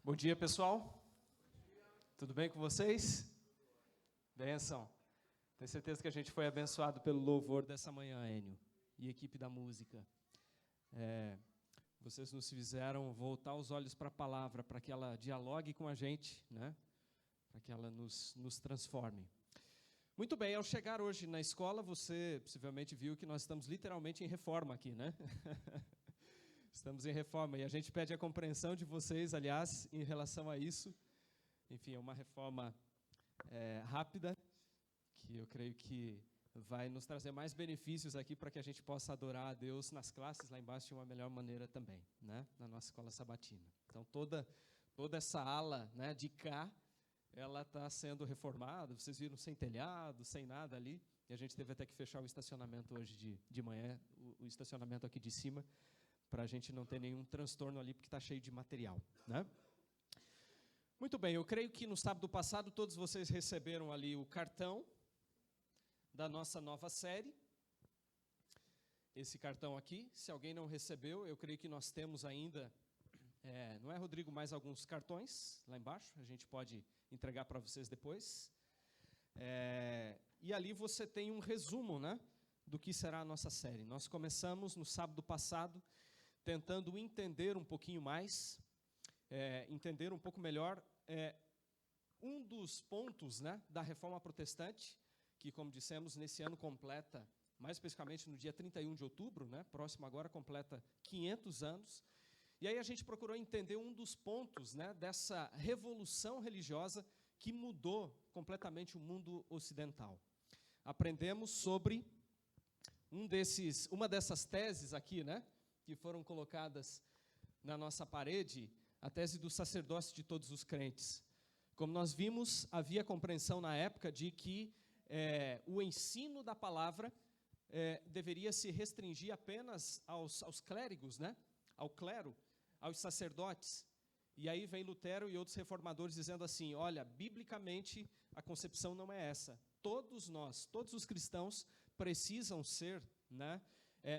Bom dia, pessoal. Tudo bem com vocês? Benção. Tenho certeza que a gente foi abençoado pelo louvor dessa manhã, Enio, e equipe da música. Vocês nos fizeram voltar os olhos para a palavra, para que ela dialogue com a gente, né? Para que ela nos transforme. Muito bem, ao chegar hoje na escola, você possivelmente viu que nós estamos literalmente em reforma aqui, né? Estamos em reforma e a gente pede a compreensão de vocês, aliás, em relação a isso. Enfim, é uma reforma rápida, que eu creio que vai nos trazer mais benefícios aqui para que a gente possa adorar a Deus nas classes lá embaixo de uma melhor maneira também, né? Na nossa escola sabatina. Então, toda essa ala, né, de cá, ela está sendo reformada. Vocês viram sem telhado, sem nada ali. E a gente teve até que fechar o estacionamento hoje de manhã, o estacionamento aqui de cima, para a gente não ter nenhum transtorno ali, porque está cheio de material, né? Muito bem, eu creio que no sábado passado todos vocês receberam ali o cartão da nossa nova série. Esse cartão aqui, se alguém não recebeu, eu creio que nós temos ainda, não é, Rodrigo, mais alguns cartões lá embaixo, a gente pode entregar para vocês depois. E ali você tem um resumo, né, do que será a nossa série. Nós começamos no sábado passado, tentando entender um pouquinho mais, entender um pouco melhor um dos pontos, né, da Reforma Protestante, que, como dissemos, nesse ano completa, mais especificamente no dia 31 de outubro, né, próximo agora, completa 500 anos. E aí a gente procurou entender um dos pontos, né, dessa revolução religiosa que mudou completamente o mundo ocidental. Aprendemos sobre uma dessas teses aqui, né, que foram colocadas na nossa parede, a tese do sacerdócio de todos os crentes. Como nós vimos, havia compreensão na época de que o ensino da palavra deveria se restringir apenas aos clérigos, né? Ao clero, aos sacerdotes. E aí vem Lutero e outros reformadores dizendo assim, olha, biblicamente a concepção não é essa. Todos nós, todos os cristãos precisam ser, né,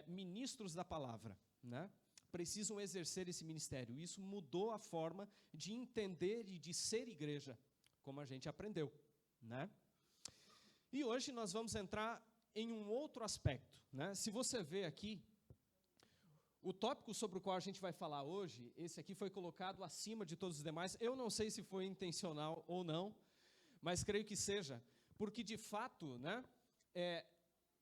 ministros da palavra, né? Precisam exercer esse ministério. Isso mudou a forma de entender e de ser igreja, como a gente aprendeu, né? E hoje nós vamos entrar em um outro aspecto, né? Se você vê aqui, o tópico sobre o qual a gente vai falar hoje, esse aqui foi colocado acima de todos os demais. Eu não sei se foi intencional ou não, mas creio que seja, porque de fato, né,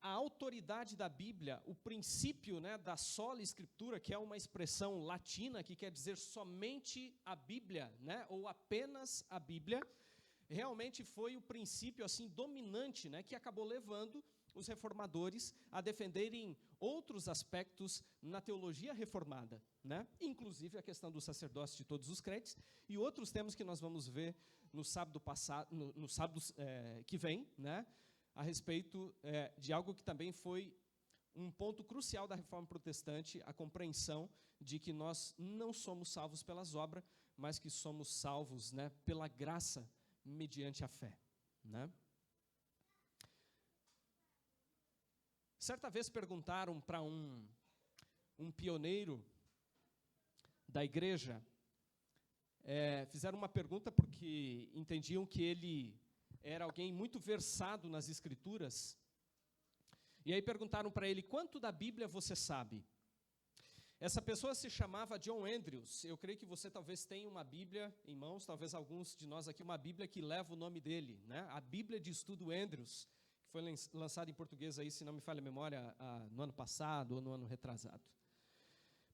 a autoridade da Bíblia, o princípio, né, da sola escritura, que é uma expressão latina que quer dizer somente a Bíblia, né, ou apenas a Bíblia, realmente foi o princípio assim dominante, né, que acabou levando os reformadores a defenderem outros aspectos na teologia reformada, né, inclusive a questão do sacerdócio de todos os crentes e outros temas que nós vamos ver no sábado passado, no sábado que vem, né, a respeito de algo que também foi um ponto crucial da Reforma Protestante, a compreensão de que nós não somos salvos pelas obras, mas que somos salvos, né, pela graça mediante a fé, né? Certa vez perguntaram para um pioneiro da igreja, fizeram uma pergunta porque entendiam que ele era alguém muito versado nas Escrituras, e aí perguntaram para ele, quanto da Bíblia você sabe? Essa pessoa se chamava John Andrews. Eu creio que você talvez tenha uma Bíblia em mãos, talvez alguns de nós aqui, uma Bíblia que leva o nome dele, né? A Bíblia de Estudo Andrews, que foi lançada em português, aí, se não me falha a memória, no ano passado ou no ano retrasado.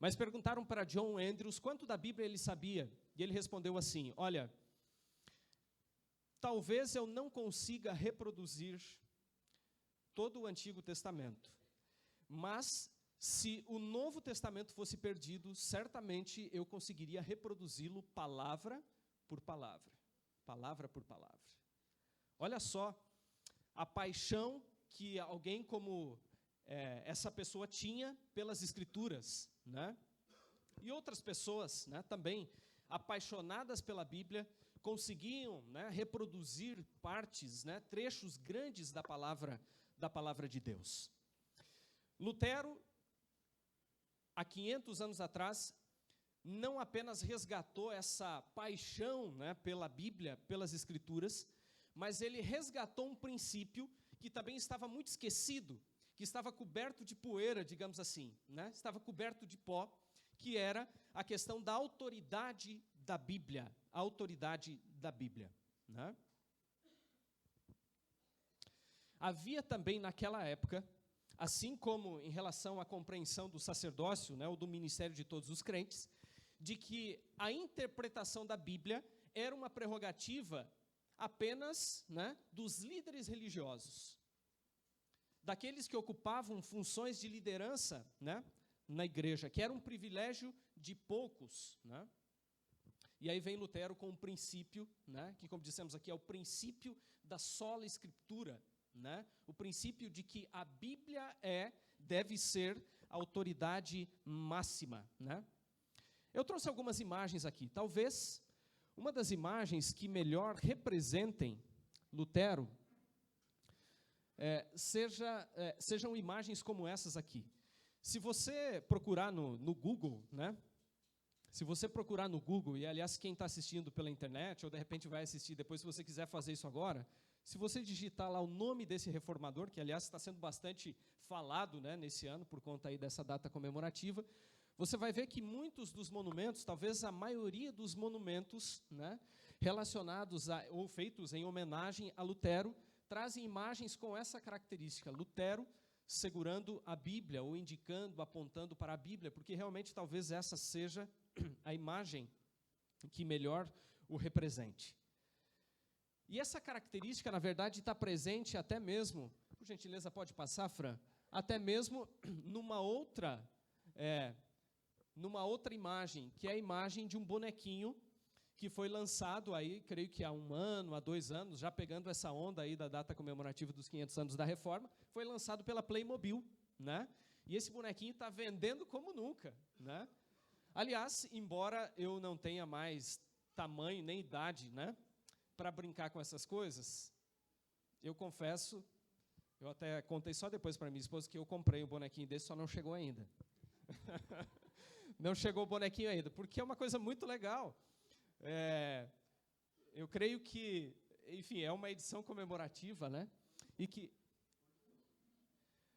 Mas perguntaram para John Andrews quanto da Bíblia ele sabia, e ele respondeu assim, olha, talvez eu não consiga reproduzir todo o Antigo Testamento, mas se o Novo Testamento fosse perdido, certamente eu conseguiria reproduzi-lo palavra por palavra, palavra por palavra. Olha só a paixão que alguém como essa pessoa tinha pelas Escrituras, né? E outras pessoas, né, também apaixonadas pela Bíblia, conseguiam, né, reproduzir partes, né, trechos grandes da palavra de Deus. Lutero, há 500 anos atrás, não apenas resgatou essa paixão, né, pela Bíblia, pelas Escrituras, mas ele resgatou um princípio que também estava muito esquecido, que estava coberto de poeira, digamos assim, né? Estava coberto de pó, que era a questão da autoridade da Bíblia, a autoridade da Bíblia, né? Havia também naquela época, assim como em relação à compreensão do sacerdócio, né, ou do ministério de todos os crentes, de que a interpretação da Bíblia era uma prerrogativa apenas, né, dos líderes religiosos, daqueles que ocupavam funções de liderança, né, na igreja, que era um privilégio de poucos, né? E aí vem Lutero com um princípio, né, que, como dissemos aqui, é o princípio da sola escritura, né? O princípio de que a Bíblia deve ser a autoridade máxima, né? Eu trouxe algumas imagens aqui. Talvez uma das imagens que melhor representem Lutero sejam imagens como essas aqui. Se você procurar no Google, né? Se você procurar no Google, e aliás, quem está assistindo pela internet, ou de repente vai assistir depois, se você quiser fazer isso agora, se você digitar lá o nome desse reformador, que aliás está sendo bastante falado, né, nesse ano, por conta aí dessa data comemorativa, você vai ver que muitos dos monumentos, talvez a maioria dos monumentos, né, relacionados ou feitos em homenagem a Lutero, trazem imagens com essa característica, Lutero segurando a Bíblia, ou indicando, apontando para a Bíblia, porque realmente talvez essa seja a imagem que melhor o represente. E essa característica, na verdade, está presente até mesmo, por gentileza, pode passar, Fran, até mesmo numa outra imagem, que é a imagem de um bonequinho que foi lançado aí, creio que há 1 ano, há 2 anos, já pegando essa onda aí da data comemorativa dos 500 anos da Reforma, foi lançado pela Playmobil, né? E esse bonequinho está vendendo como nunca, né? Aliás, embora eu não tenha mais tamanho nem idade, né, para brincar com essas coisas, eu confesso, eu até contei só depois para minha esposa que eu comprei um bonequinho desse, só não chegou ainda. Não chegou o bonequinho ainda, porque é uma coisa muito legal. Eu creio que, enfim, é uma edição comemorativa, né? E que,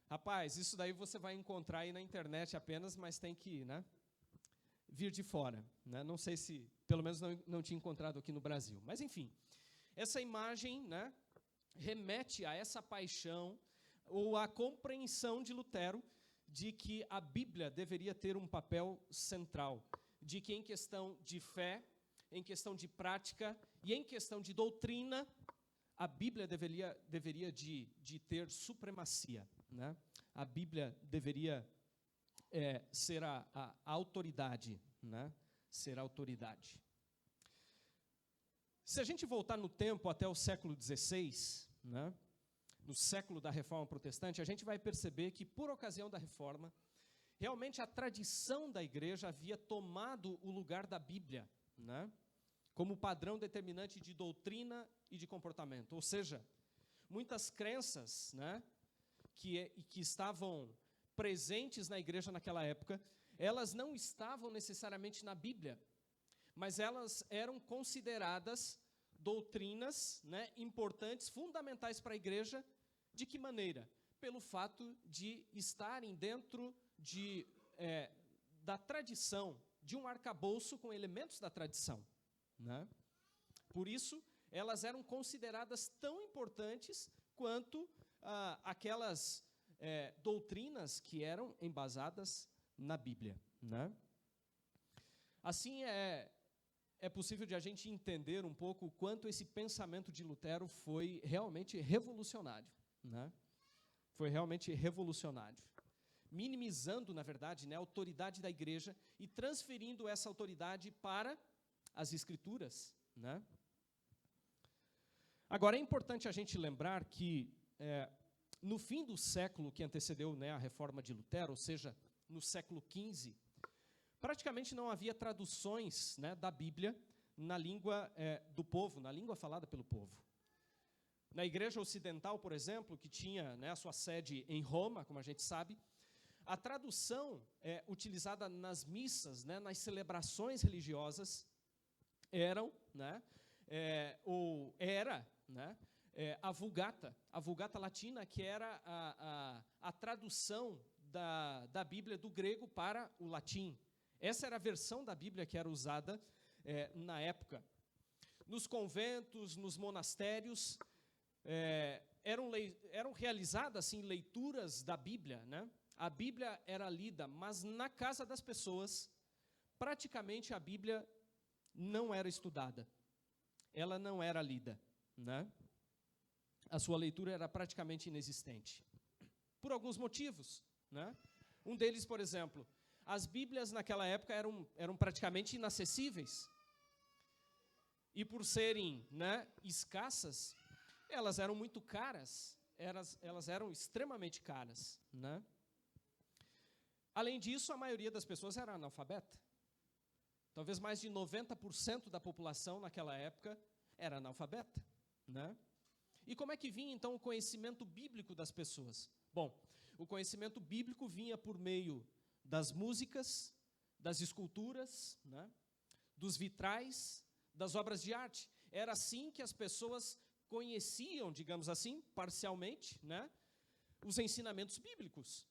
rapaz, isso daí você vai encontrar aí na internet apenas, mas tem que, né, vir de fora, né? Não sei se, pelo menos não tinha encontrado aqui no Brasil. Mas, enfim, essa imagem, né, remete a essa paixão ou a compreensão de Lutero de que a Bíblia deveria ter um papel central, de que em questão de fé, em questão de prática e em questão de doutrina, a Bíblia deveria de ter supremacia, né? A Bíblia deveria ser a autoridade, né? Ser a autoridade. Se a gente voltar no tempo até o século XVI, né, no século da Reforma Protestante, a gente vai perceber que, por ocasião da Reforma, realmente a tradição da igreja havia tomado o lugar da Bíblia, né, como padrão determinante de doutrina e de comportamento. Ou seja, muitas crenças, né, que estavam presentes na igreja naquela época, elas não estavam necessariamente na Bíblia, mas elas eram consideradas doutrinas, né, importantes, fundamentais para a igreja. De que maneira? Pelo fato de estarem dentro da tradição, de um arcabouço com elementos da tradição, né? Por isso, elas eram consideradas tão importantes quanto aquelas doutrinas que eram embasadas na Bíblia, né? Assim, é possível de a gente entender um pouco o quanto esse pensamento de Lutero foi realmente revolucionário, né? Foi realmente revolucionário, minimizando, na verdade, né, a autoridade da igreja e transferindo essa autoridade para as Escrituras, né? Agora, é importante a gente lembrar que, no fim do século que antecedeu, né, a reforma de Lutero, ou seja, no século XV, praticamente não havia traduções, né, da Bíblia na língua do povo, na língua falada pelo povo. Na Igreja Ocidental, por exemplo, que tinha, né, a sua sede em Roma, como a gente sabe, A tradução utilizada nas missas, né, nas celebrações religiosas, era, né, a Vulgata Latina, que era a tradução da Bíblia do grego para o latim. Essa era a versão da Bíblia que era usada na época. Nos conventos, nos monastérios, eram realizadas assim, leituras da Bíblia, né? A Bíblia era lida, mas na casa das pessoas, praticamente a Bíblia não era estudada. Ela não era lida, né? A sua leitura era praticamente inexistente. Por alguns motivos, né? Um deles, por exemplo, as Bíblias naquela época eram praticamente inacessíveis. E por serem, né, escassas, elas eram muito caras, elas eram extremamente caras, né? Além disso, a maioria das pessoas era analfabeta. Talvez mais de 90% da população naquela época era analfabeta, né? E como é que vinha, então, o conhecimento bíblico das pessoas? Bom, o conhecimento bíblico vinha por meio das músicas, das esculturas, né, dos vitrais, das obras de arte. Era assim que as pessoas conheciam, digamos assim, parcialmente, né, os ensinamentos bíblicos.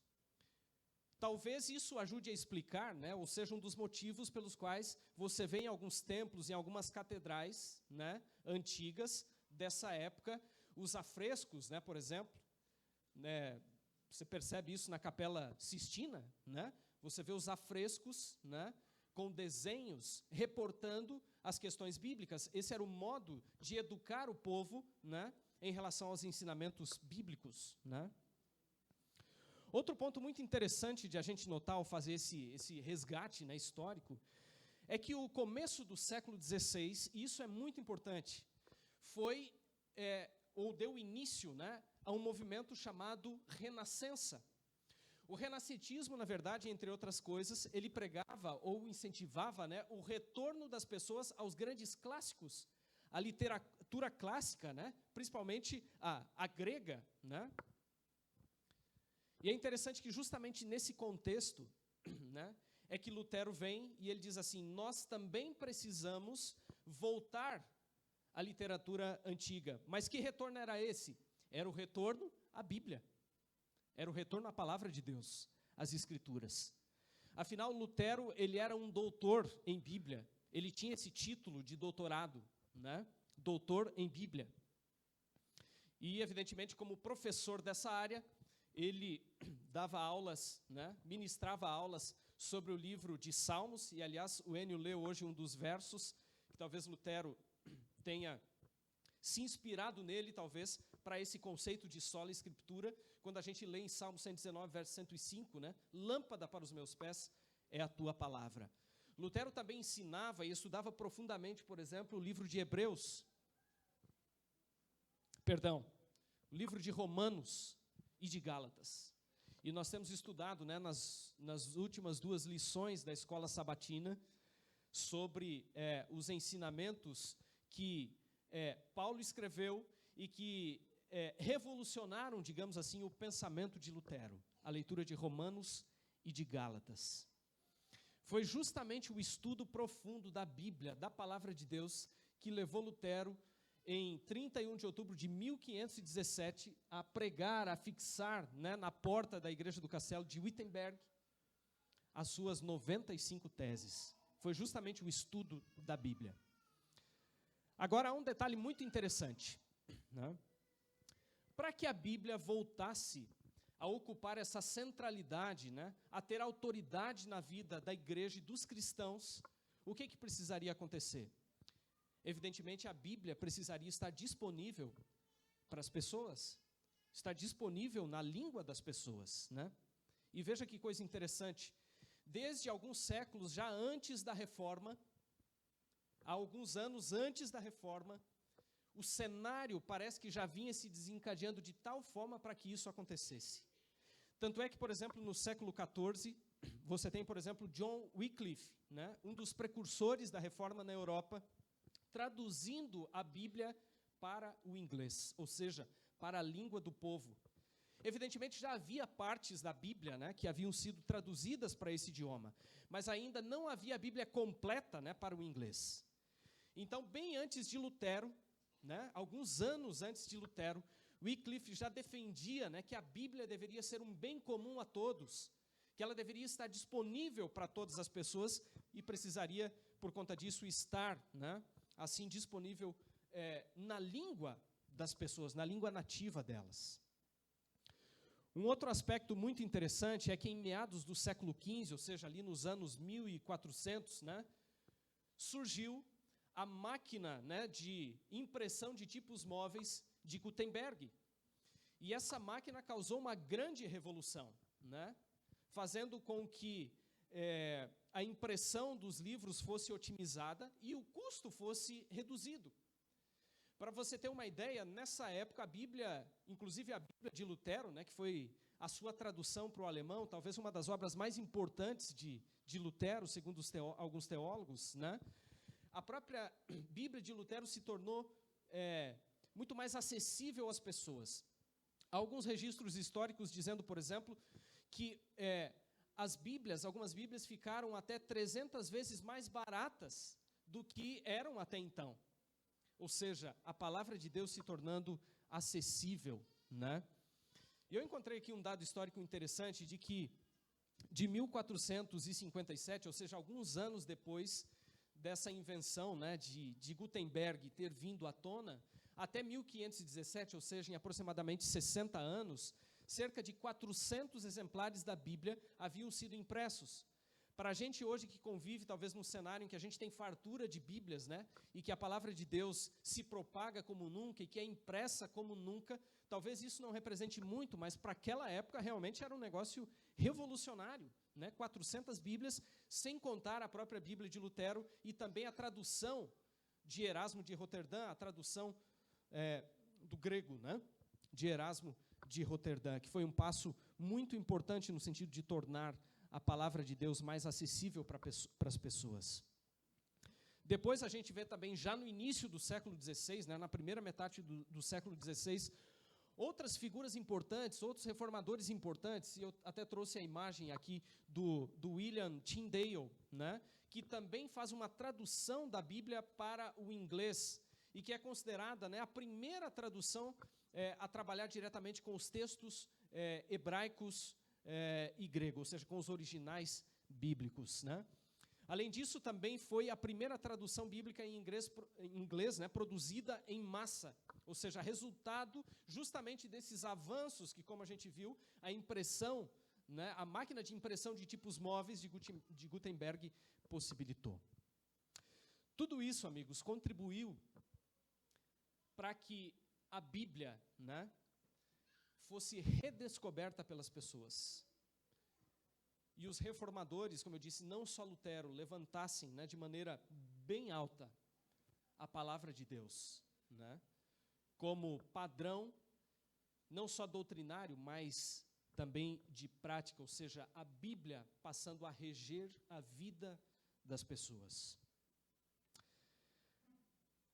Talvez isso ajude a explicar, né, ou seja, um dos motivos pelos quais você vê em alguns templos, em algumas catedrais, né, antigas dessa época, os afrescos, né, por exemplo, né, você percebe isso na Capela Sistina, né, você vê os afrescos, né, com desenhos reportando as questões bíblicas. Esse era o modo de educar o povo, né, em relação aos ensinamentos bíblicos, né. Outro ponto muito interessante de a gente notar ao fazer esse resgate, né, histórico, é que o começo do século XVI, e isso é muito importante, deu início, né, a um movimento chamado Renascença. O renascentismo, na verdade, entre outras coisas, ele pregava ou incentivava, né, o retorno das pessoas aos grandes clássicos, a literatura clássica, né, principalmente a grega, né. E é interessante que justamente nesse contexto, né, é que Lutero vem e ele diz assim: nós também precisamos voltar à literatura antiga. Mas que retorno era esse? Era o retorno à Bíblia. Era o retorno à palavra de Deus, às Escrituras. Afinal, Lutero, ele era um doutor em Bíblia. Ele tinha esse título de doutorado, né? Doutor em Bíblia. E, evidentemente, como professor dessa área, ele dava aulas, né, ministrava aulas sobre o livro de Salmos, e, aliás, o Enio leu hoje um dos versos, que talvez Lutero tenha se inspirado nele, talvez, para esse conceito de sola escritura, quando a gente lê em Salmo 119, verso 105, né, lâmpada para os meus pés é a tua palavra. Lutero também ensinava e estudava profundamente, por exemplo, o livro de Hebreus, o livro de Romanos, e de Gálatas. E nós temos estudado, né, nas últimas 2 lições da escola sabatina sobre os ensinamentos que Paulo escreveu e que revolucionaram, digamos assim, o pensamento de Lutero, a leitura de Romanos e de Gálatas. Foi justamente o estudo profundo da Bíblia, da palavra de Deus, que levou Lutero, em 31 de outubro de 1517, a pregar, a fixar, né, na porta da igreja do castelo de Wittenberg, as suas 95 teses. Foi justamente o estudo da Bíblia. Agora, há um detalhe muito interessante, né? Para que a Bíblia voltasse a ocupar essa centralidade, né, a ter autoridade na vida da igreja e dos cristãos, o que precisaria acontecer? Evidentemente, a Bíblia precisaria estar disponível para as pessoas, estar disponível na língua das pessoas, né? E veja que coisa interessante, desde alguns séculos, já antes da Reforma, há alguns anos antes da Reforma, o cenário parece que já vinha se desencadeando de tal forma para que isso acontecesse. Tanto é que, por exemplo, no século XIV, você tem, por exemplo, John Wycliffe, né, um dos precursores da Reforma na Europa, traduzindo a Bíblia para o inglês, ou seja, para a língua do povo. Evidentemente, já havia partes da Bíblia, né, que haviam sido traduzidas para esse idioma, mas ainda não havia a Bíblia completa, né, para o inglês. Então, bem antes de Lutero, né, alguns anos antes de Lutero, Wycliffe já defendia, né, que a Bíblia deveria ser um bem comum a todos, que ela deveria estar disponível para todas as pessoas e precisaria, por conta disso, estar, né, assim, disponível na língua das pessoas, na língua nativa delas. Um outro aspecto muito interessante é que em meados do século XV, ou seja, ali nos anos 1400, né, surgiu a máquina, né, de impressão de tipos móveis de Gutenberg. E essa máquina causou uma grande revolução, né, fazendo com que a impressão dos livros fosse otimizada e o custo fosse reduzido. Para você ter uma ideia, nessa época a Bíblia, inclusive a Bíblia de Lutero, né, que foi a sua tradução para o alemão, talvez uma das obras mais importantes de Lutero, segundo alguns teólogos, né, a própria Bíblia de Lutero se tornou muito mais acessível às pessoas. Há alguns registros históricos dizendo, por exemplo, que algumas Bíblias ficaram até 300 vezes mais baratas do que eram até então. Ou seja, a palavra de Deus se tornando acessível, né? Eu encontrei aqui um dado histórico interessante de que de 1457, ou seja, alguns anos depois dessa invenção, né, de Gutenberg ter vindo à tona, até 1517, ou seja, em aproximadamente 60 anos, cerca de 400 exemplares da Bíblia haviam sido impressos. Para a gente hoje que convive, talvez num cenário em que a gente tem fartura de Bíblias, né, e que a palavra de Deus se propaga como nunca e que é impressa como nunca, talvez isso não represente muito, mas para aquela época realmente era um negócio revolucionário, né, 400 Bíblias, sem contar a própria Bíblia de Lutero e também a tradução de Erasmo de Roterdã, a tradução do grego, né, de Erasmo de Roterdã, que foi um passo muito importante no sentido de tornar a palavra de Deus mais acessível para as pessoas. Depois a gente vê também, já no início do século XVI, né, na primeira metade do século XVI, outras figuras importantes, outros reformadores importantes, e eu até trouxe a imagem aqui do William Tyndale, né, que também faz uma tradução da Bíblia para o inglês, e que é considerada, né, a primeira tradução a trabalhar diretamente com os textos hebraicos e grego, ou seja, com os originais bíblicos, né? Além disso, também foi a primeira tradução bíblica em inglês, né, produzida em massa, ou seja, resultado justamente desses avanços que, como a gente viu, a impressão, né, a máquina de impressão de tipos móveis de Gutenberg possibilitou. Tudo isso, amigos, contribuiu para que a Bíblia, né, fosse redescoberta pelas pessoas. E os reformadores, como eu disse, não só Lutero, levantassem, né, de maneira bem alta a palavra de Deus, né, como padrão, não só doutrinário, mas também de prática, ou seja, a Bíblia passando a reger a vida das pessoas.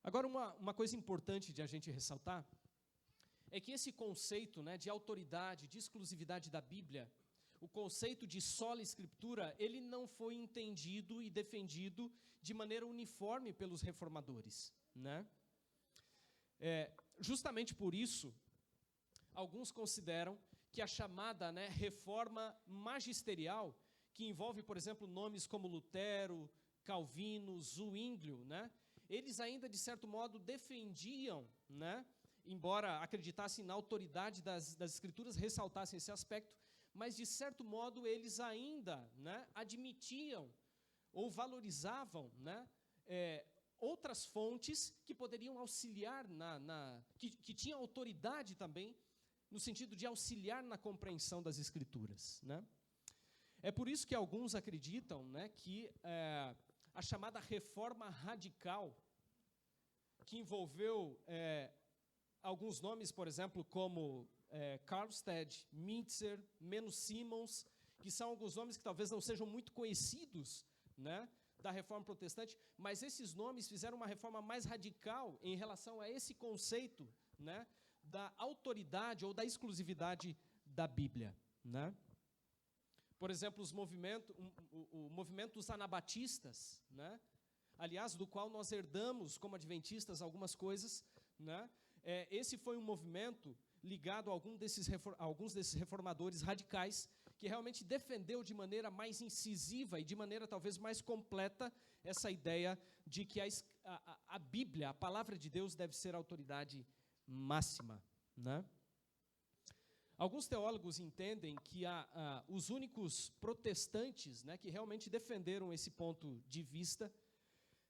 Agora, uma coisa importante de a gente ressaltar é que esse conceito, né, de autoridade, de exclusividade da Bíblia, o conceito de sola escritura, ele não foi entendido e defendido de maneira uniforme pelos reformadores, né? Justamente por isso, alguns consideram que a chamada, né, reforma magisterial, que envolve, por exemplo, nomes como Lutero, Calvino, Zwinglio, né, eles ainda, de certo modo, defendiam, né, embora acreditassem na autoridade das Escrituras, ressaltassem esse aspecto, mas, de certo modo, eles ainda, né, admitiam ou valorizavam, né, outras fontes que poderiam auxiliar, que tinham autoridade também, no sentido de auxiliar na compreensão das Escrituras, né? É por isso que alguns acreditam, né, que a chamada reforma radical, que envolveu alguns nomes, por exemplo, como Karlstadt, Mintzer, Menno Simons, que são alguns nomes que talvez não sejam muito conhecidos, né, da reforma protestante, mas esses nomes fizeram uma reforma mais radical em relação a esse conceito, né, da autoridade ou da exclusividade da Bíblia, né? Por exemplo, o movimento dos anabatistas, né? Aliás, do qual nós herdamos como adventistas algumas coisas, né? Esse foi um movimento ligado a alguns desses reformadores radicais, que realmente defendeu de maneira mais incisiva e de maneira talvez mais completa essa ideia de que a Bíblia, a palavra de Deus, deve ser a autoridade máxima, né? Alguns teólogos entendem que os únicos protestantes, né, que realmente defenderam esse ponto de vista,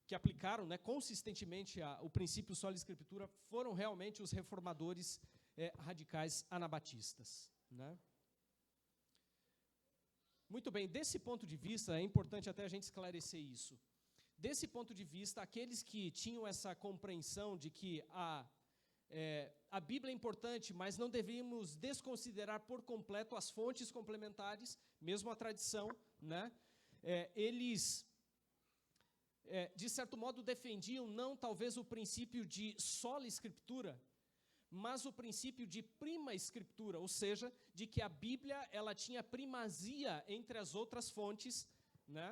que aplicaram, né, consistentemente o princípio sola escritura, foram realmente os reformadores radicais anabatistas, né? Muito bem, desse ponto de vista, é importante até a gente esclarecer isso. Desse ponto de vista, aqueles que tinham essa compreensão de que a Bíblia é importante, mas não deveríamos desconsiderar por completo as fontes complementares, mesmo a tradição, né? Eles, de certo modo, defendiam não talvez o princípio de sola escritura, mas o princípio de prima escritura, ou seja, de que a Bíblia ela tinha primazia entre as outras fontes, né?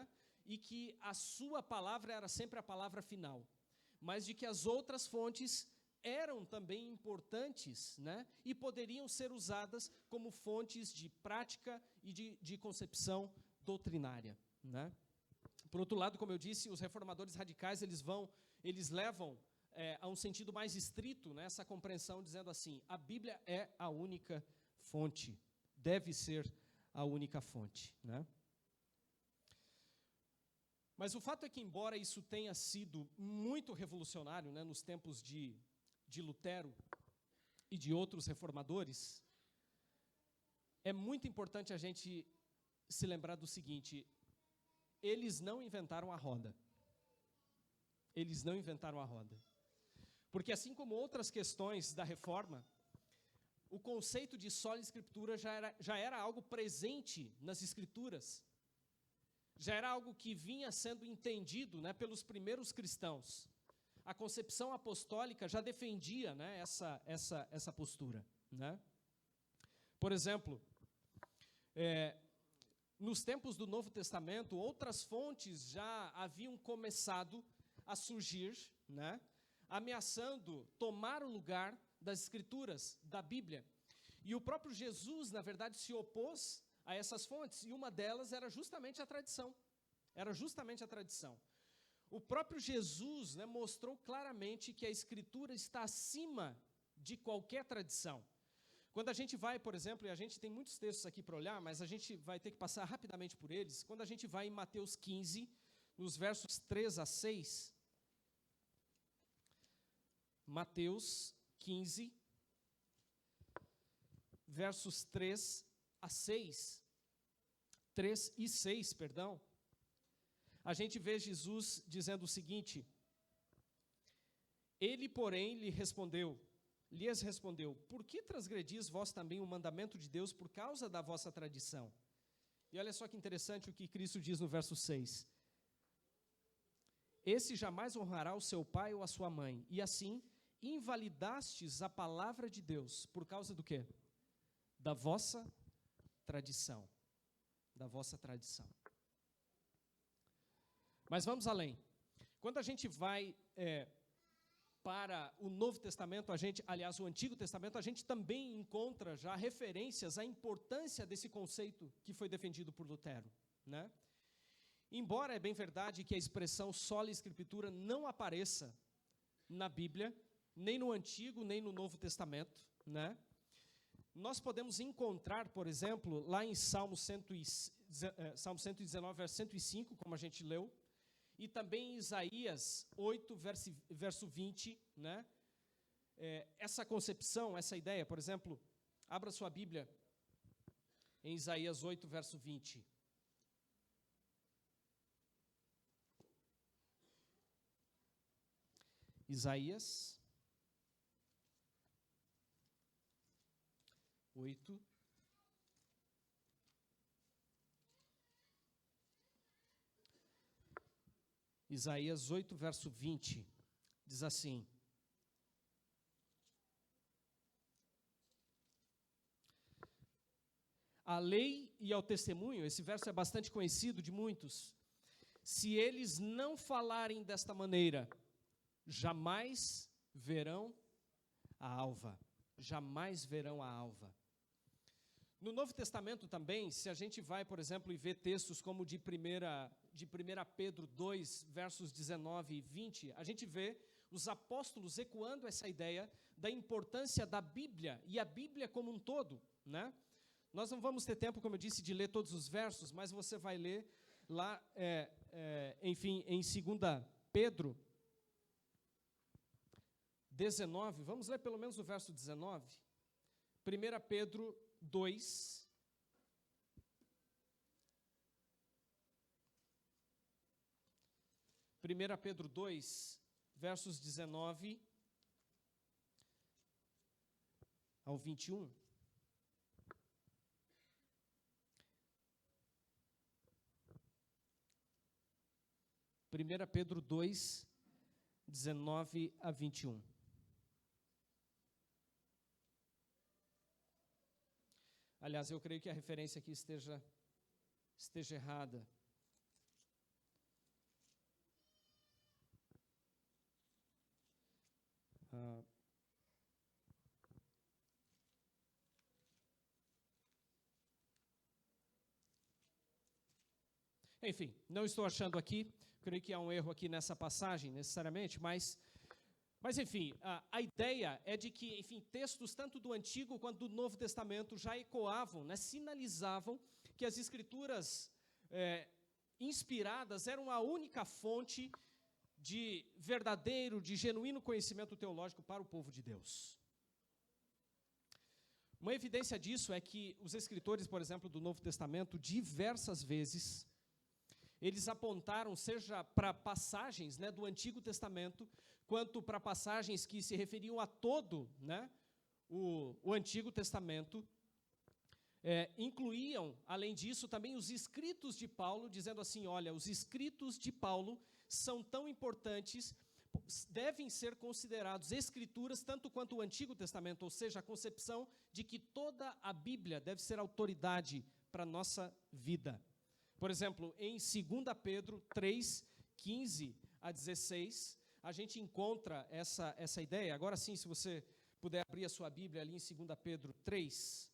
E que a sua palavra era sempre a palavra final, mas de que as outras fontes eram também importantes, né? E poderiam ser usadas como fontes de prática e de concepção doutrinária, né? Por outro lado, como eu disse, os reformadores radicais eles levam a um sentido mais estrito, né, essa compreensão, dizendo assim: a Bíblia é a única fonte, deve ser a única fonte, né? Mas o fato é que, embora isso tenha sido muito revolucionário, né, nos tempos de Lutero e de outros reformadores, é muito importante a gente se lembrar do seguinte: eles não inventaram a roda. Eles não inventaram a roda. Porque assim como outras questões da reforma, o conceito de sola escritura já era algo presente nas escrituras. Já era algo que vinha sendo entendido, né, pelos primeiros cristãos. A concepção apostólica já defendia, né, essa postura, né? Por exemplo, nos tempos do Novo Testamento, outras fontes já haviam começado a surgir, né, ameaçando tomar o lugar das Escrituras, da Bíblia. E o próprio Jesus, na verdade, se opôs a essas fontes, e uma delas era justamente a tradição. Era justamente a tradição. O próprio Jesus, né, mostrou claramente que a Escritura está acima de qualquer tradição. Quando a gente vai, por exemplo, e a gente tem muitos textos aqui para olhar, mas a gente vai ter que passar rapidamente por eles. Quando a gente vai em Mateus 15, nos versos 3 a 6, Mateus 15, versos 3 a 6, 3 e 6, perdão, a gente vê Jesus dizendo o seguinte: ele, porém, lhes respondeu, por que transgredis vós também o mandamento de Deus por causa da vossa tradição? E olha só que interessante o que Cristo diz no verso 6. Esse jamais honrará o seu pai ou a sua mãe, e assim invalidastes a palavra de Deus, por causa do quê? Da vossa tradição. Da vossa tradição. Mas vamos além. Quando a gente vai para o Novo Testamento, aliás, o Antigo Testamento, a gente também encontra já referências à importância desse conceito que foi defendido por Lutero, né? Embora é bem verdade que a expressão sola escritura não apareça na Bíblia, nem no Antigo, nem no Novo Testamento, né? Nós podemos encontrar, por exemplo, lá em Salmo 119, verso 105, como a gente leu, e também em Isaías 8, verso 20, né? Essa concepção, essa ideia, por exemplo, abra sua Bíblia em Isaías 8, verso 20. Isaías 8, Isaías 8, verso 20, diz assim: à lei e ao testemunho, esse verso é bastante conhecido de muitos, se eles não falarem desta maneira, jamais verão a alva. Jamais verão a alva. No Novo Testamento também, se a gente vai, por exemplo, e ver textos como de 1 Pedro 2, versos 19 e 20, a gente vê os apóstolos ecoando essa ideia da importância da Bíblia, e a Bíblia como um todo, né? Nós não vamos ter tempo, como eu disse, de ler todos os versos, mas você vai ler lá, enfim, em 2 Pedro 19, vamos ler pelo menos o verso 19. 1 Pedro 2. Pedro 2, versos 19 ao 21. Primeira Pedro 2, 19 a 21. Aliás, eu creio que a referência aqui esteja errada. Enfim, não estou achando aqui, creio que há um erro aqui nessa passagem, necessariamente, mas enfim, a ideia é de que, enfim, textos tanto do Antigo quanto do Novo Testamento já ecoavam, né, sinalizavam que as Escrituras inspiradas eram a única fonte de verdadeiro, de genuíno conhecimento teológico para o povo de Deus. Uma evidência disso é que os escritores, por exemplo, do Novo Testamento, diversas vezes, eles apontaram, seja para passagens, né, do Antigo Testamento, quanto para passagens que se referiam a todo, né, o Antigo Testamento, incluíam, além disso, também os escritos de Paulo, dizendo assim, olha, os escritos de Paulo são tão importantes, devem ser considerados escrituras tanto quanto o Antigo Testamento, ou seja, a concepção de que toda a Bíblia deve ser autoridade para a nossa vida. Por exemplo, em 2 Pedro 3, 15 a 16, a gente encontra essa ideia. Agora sim, se você puder abrir a sua Bíblia ali em 2 Pedro 3.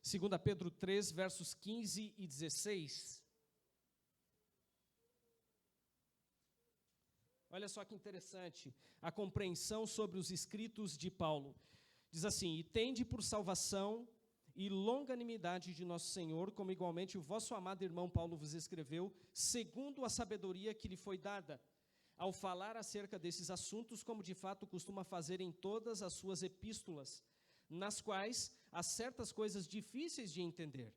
2 Pedro 3, versos 15 e 16. Olha só que interessante, a compreensão sobre os escritos de Paulo. Diz assim, e tende por salvação e longanimidade de nosso Senhor, como igualmente o vosso amado irmão Paulo vos escreveu, segundo a sabedoria que lhe foi dada, ao falar acerca desses assuntos, como de fato costuma fazer em todas as suas epístolas, nas quais há certas coisas difíceis de entender,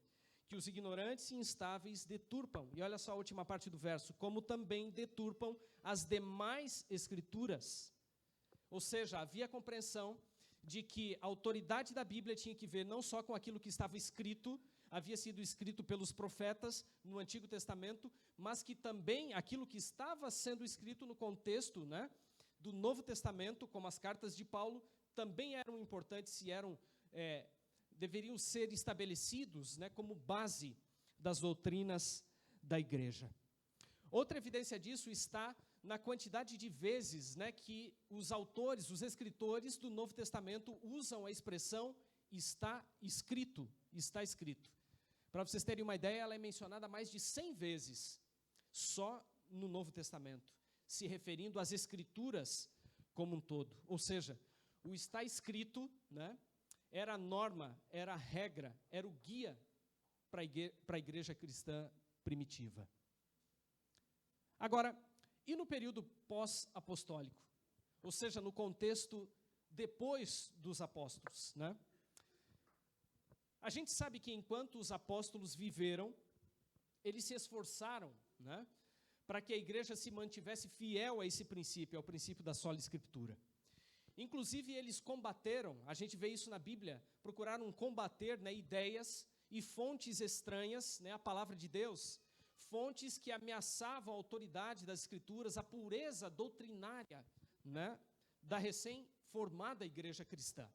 que os ignorantes e instáveis deturpam. E olha só a última parte do verso, como também deturpam as demais escrituras. Ou seja, havia compreensão de que a autoridade da Bíblia tinha que ver não só com aquilo que estava escrito, havia sido escrito pelos profetas no Antigo Testamento, mas que também aquilo que estava sendo escrito no contexto, né, do Novo Testamento, como as cartas de Paulo, também eram importantes e deveriam ser estabelecidos, né, como base das doutrinas da igreja. Outra evidência disso está na quantidade de vezes, né, que os autores, os escritores do Novo Testamento usam a expressão está escrito, está escrito. Para vocês terem uma ideia, ela é mencionada mais de 100 vezes, só no Novo Testamento, se referindo às escrituras como um todo. Ou seja, o está escrito, né, era a norma, era a regra, era o guia para a igreja cristã primitiva. Agora, e no período pós-apostólico? Ou seja, no contexto depois dos apóstolos, né? A gente sabe que enquanto os apóstolos viveram, eles se esforçaram, né, para que a igreja se mantivesse fiel a esse princípio, ao princípio da sola Escritura. Inclusive, eles combateram, a gente vê isso na Bíblia, procuraram combater, né, ideias e fontes estranhas, né, à palavra de Deus, fontes que ameaçavam a autoridade das Escrituras, a pureza doutrinária, né, da recém-formada igreja cristã.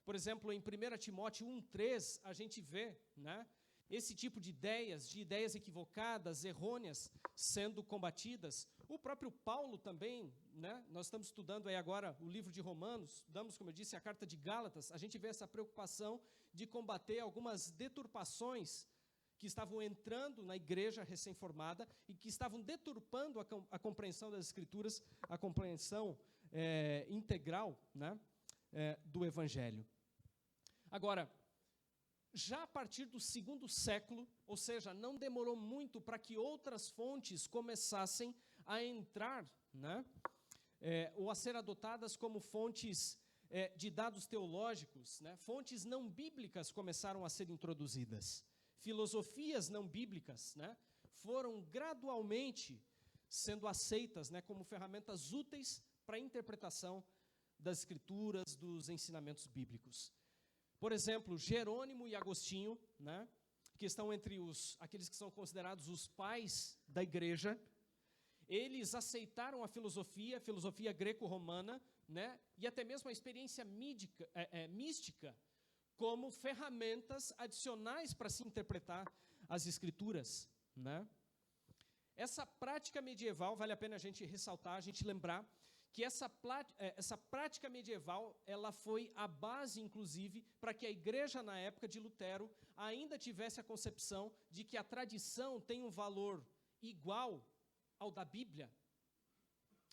Por exemplo, em 1 Timóteo 1,3, a gente vê, né, esse tipo de ideias equivocadas, errôneas, sendo combatidas. O próprio Paulo também, né, nós estamos estudando aí agora o livro de Romanos, estudamos, como eu disse, a carta de Gálatas, a gente vê essa preocupação de combater algumas deturpações que estavam entrando na igreja recém-formada e que estavam deturpando a compreensão das Escrituras, a compreensão integral, né, do Evangelho. Agora, já a partir do 2º século, ou seja, não demorou muito para que outras fontes começassem a entrar, né, ou a ser adotadas como fontes de dados teológicos, né, fontes não bíblicas começaram a ser introduzidas. Filosofias não bíblicas, né, foram gradualmente sendo aceitas, né, como ferramentas úteis para a interpretação das Escrituras, dos ensinamentos bíblicos. Por exemplo, Jerônimo e Agostinho, né, que estão entre aqueles que são considerados os pais da igreja, eles aceitaram a filosofia greco-romana, né, e até mesmo a experiência mística, como ferramentas adicionais para se interpretar as Escrituras, né? Essa prática medieval, vale a pena a gente ressaltar, a gente lembrar, que essa prática medieval, ela foi a base, inclusive, para que a igreja, na época de Lutero, ainda tivesse a concepção de que a tradição tem um valor igual ao da Bíblia.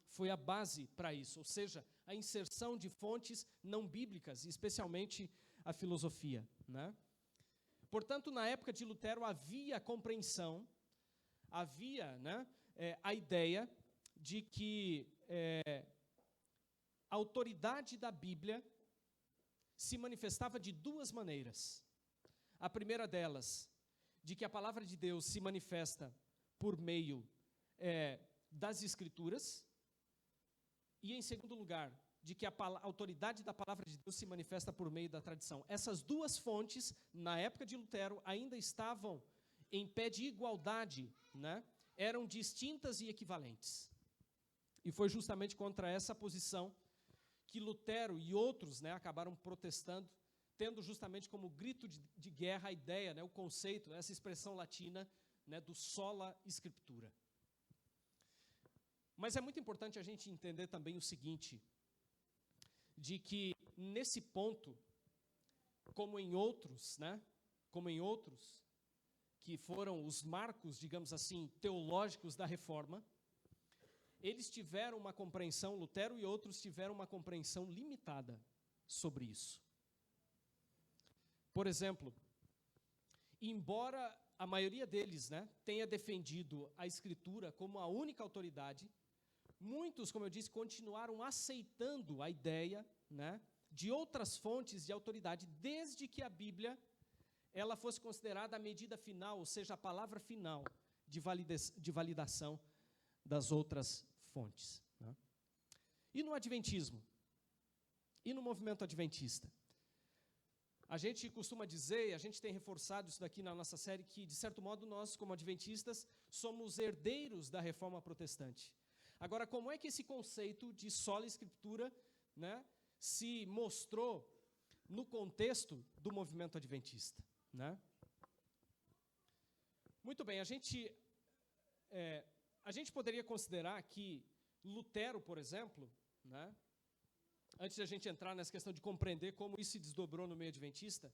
Foi a base para isso, ou seja, a inserção de fontes não bíblicas, especialmente a filosofia, né? Portanto, na época de Lutero havia compreensão, havia, né, a ideia de que a autoridade da Bíblia se manifestava de duas maneiras. A primeira delas, de que a palavra de Deus se manifesta por meio das Escrituras, e, em segundo lugar, de que a autoridade da palavra de Deus se manifesta por meio da tradição. Essas duas fontes, na época de Lutero, ainda estavam em pé de igualdade, né? Eram distintas e equivalentes. E foi justamente contra essa posição que Lutero e outros, né, acabaram protestando, tendo justamente como grito de guerra a ideia, né, o conceito, né, essa expressão latina, né, do sola scriptura. Mas é muito importante a gente entender também o seguinte, de que nesse ponto, como em outros, né, que foram os marcos, digamos assim, teológicos da Reforma, eles tiveram uma compreensão, Lutero e outros tiveram uma compreensão limitada sobre isso. Por exemplo, embora a maioria deles, né, tenha defendido a Escritura como a única autoridade, muitos, como eu disse, continuaram aceitando a ideia, né, de outras fontes de autoridade, desde que a Bíblia ela fosse considerada a medida final, ou seja, a palavra final de validação das outras fontes, né? E no Adventismo? E no movimento adventista? A gente costuma dizer, a gente tem reforçado isso daqui na nossa série, que, de certo modo, nós, como adventistas, somos herdeiros da Reforma Protestante. Agora, como é que esse conceito de sola escritura, né, se mostrou no contexto do movimento adventista, né? Muito bem, a gente poderia considerar que Lutero, por exemplo, né, antes de a gente entrar nessa questão de compreender como isso se desdobrou no meio adventista,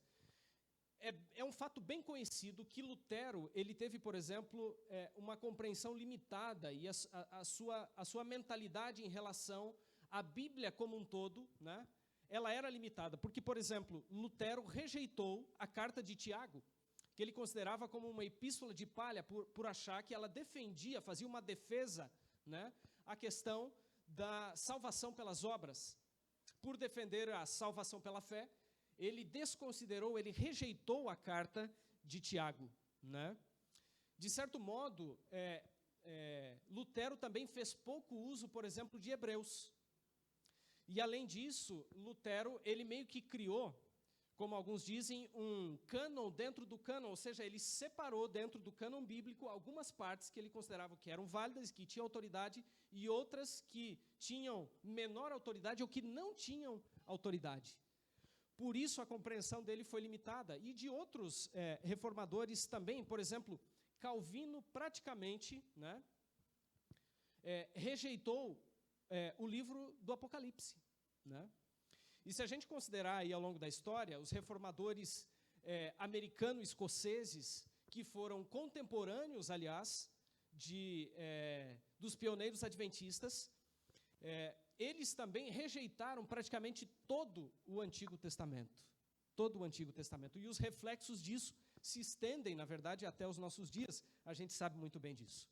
é um fato bem conhecido que Lutero, ele teve, por exemplo, uma compreensão limitada e a sua mentalidade em relação à Bíblia como um todo, né, ela era limitada, porque, por exemplo, Lutero rejeitou a carta de Tiago, que ele considerava como uma epístola de palha, por achar que ela defendia, fazia uma defesa, né, a questão da salvação pelas obras. Por defender a salvação pela fé, ele desconsiderou, ele rejeitou a carta de Tiago, né? De certo modo, Lutero também fez pouco uso, por exemplo, de Hebreus. E, além disso, Lutero, ele meio que criou, como alguns dizem, um cânon dentro do cânon, ou seja, ele separou dentro do cânon bíblico algumas partes que ele considerava que eram válidas, que tinham autoridade, e outras que tinham menor autoridade ou que não tinham autoridade. por isso a compreensão dele foi limitada. E de outros reformadores também, por exemplo, Calvino praticamente, né, rejeitou o livro do Apocalipse, né? E se a gente considerar aí ao longo da história, os reformadores americano-escoceses, que foram contemporâneos, aliás, dos pioneiros adventistas, eles também rejeitaram praticamente todo o Antigo Testamento. Todo o Antigo Testamento. E os reflexos disso se estendem, na verdade, até os nossos dias. A gente sabe muito bem disso.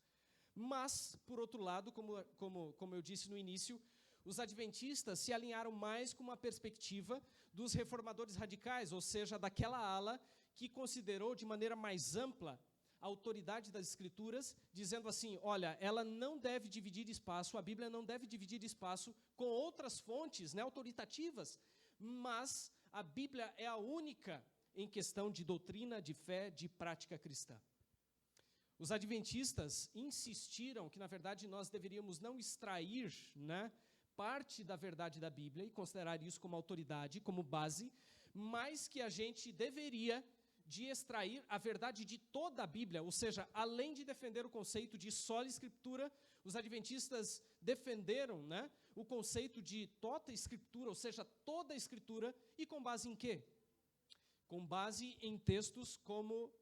Mas, por outro lado, como eu disse no início, os adventistas se alinharam mais com uma perspectiva dos reformadores radicais, ou seja, daquela ala que considerou de maneira mais ampla a autoridade das Escrituras, dizendo assim, olha, ela não deve dividir espaço, a Bíblia não deve dividir espaço com outras fontes, né, autoritativas, mas a Bíblia é a única em questão de doutrina, de fé, de prática cristã. Os adventistas insistiram que, na verdade, nós deveríamos não extrair, né, parte da verdade da Bíblia e considerar isso como autoridade, como base, mas que a gente deveria de extrair a verdade de toda a Bíblia, ou seja, além de defender o conceito de sola escritura, os adventistas defenderam, né, o conceito de tota escritura, ou seja, toda a escritura, e com base em quê? Com base em textos como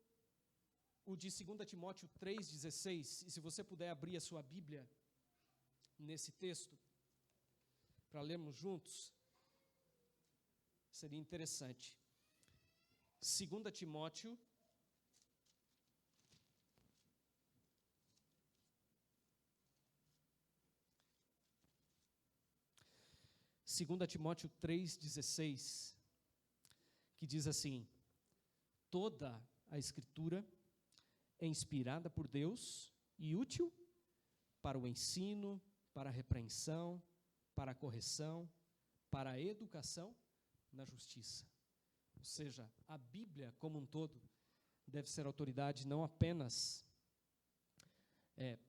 o de 2 Timóteo 3,16, e se você puder abrir a sua Bíblia nesse texto, para lermos juntos, seria interessante. 2 Timóteo, Segunda Timóteo 3,16, que diz assim, toda a Escritura é inspirada por Deus e útil para o ensino, para a repreensão, para a correção, para a educação na justiça. Ou seja, a Bíblia como um todo deve ser autoridade, não apenas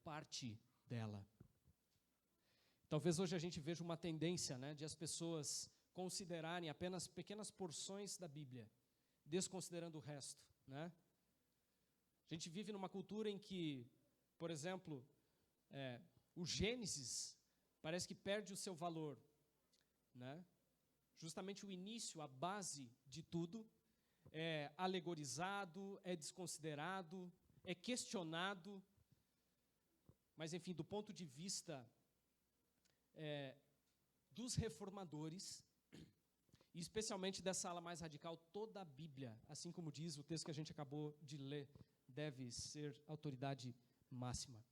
parte dela. Talvez hoje a gente veja uma tendência, né, de as pessoas considerarem apenas pequenas porções da Bíblia, desconsiderando o resto, né? A gente vive numa cultura em que, por exemplo, o Gênesis parece que perde o seu valor, né? Justamente o início, a base de tudo, é alegorizado, é desconsiderado, é questionado. Mas, enfim, do ponto de vista dos reformadores, e especialmente dessa ala mais radical, toda a Bíblia, assim como diz o texto que a gente acabou de ler, deve ser autoridade máxima.